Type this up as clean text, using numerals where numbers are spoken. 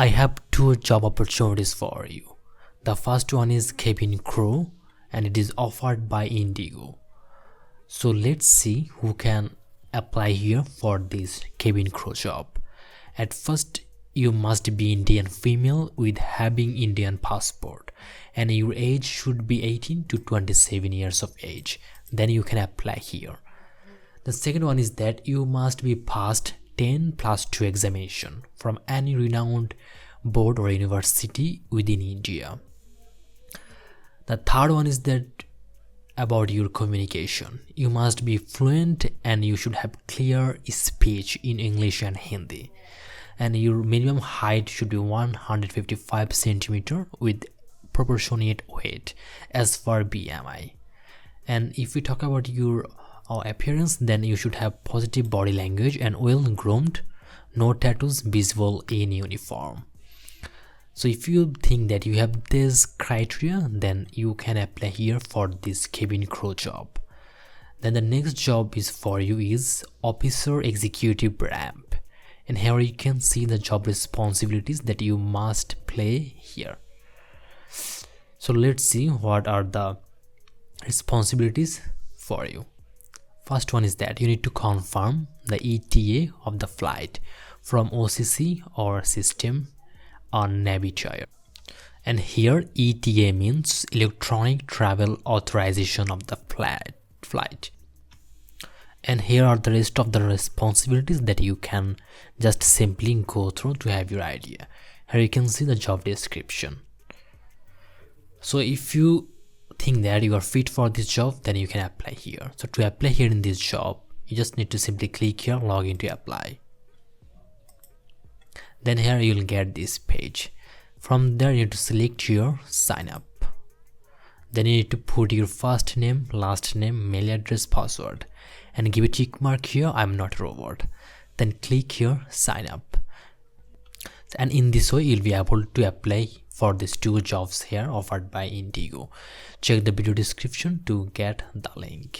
I have two job opportunities for you. The first one is cabin crew and it is offered by Indigo. So let's see who can apply here for this cabin crew job. At first, you must be Indian female with having Indian passport and your age should be 18 to 27 years of age. Then you can apply here. The second one is that you must be passed 10+2 examination from any renowned board or university within India. The third one is that about your communication. You must be fluent and you should have clear speech in English and Hindi. And your minimum height should be 155 cm with proportionate weight as per BMI. And if we talk about your appearance, then you should have positive body language and well groomed, no tattoos visible in uniform. So if you think that you have this criteria, then you can apply here for this cabin crew job. Then the next job is for you is officer executive ramp, and here you can see the job responsibilities that you must play here. So let's see what are the responsibilities for you. First one is that you need to confirm the ETA of the flight from OCC or system on Navigator. And here ETA means electronic travel authorization of the flight. And here are the rest of the responsibilities that you can just simply go through to have your idea. Here you can see the job description. So if you think that you are fit for this job, then you can apply here. So to apply here in this job, you just need to simply click here, log in to apply. Then here you'll get this page. From there you need to select your sign up. Then you need to put your first name, last name, mail address, password, and give a tick mark here, I'm not a robot. Then click here, sign up. And in this way you'll be able to apply for these two jobs here offered by Indigo. Check the video description to get the link.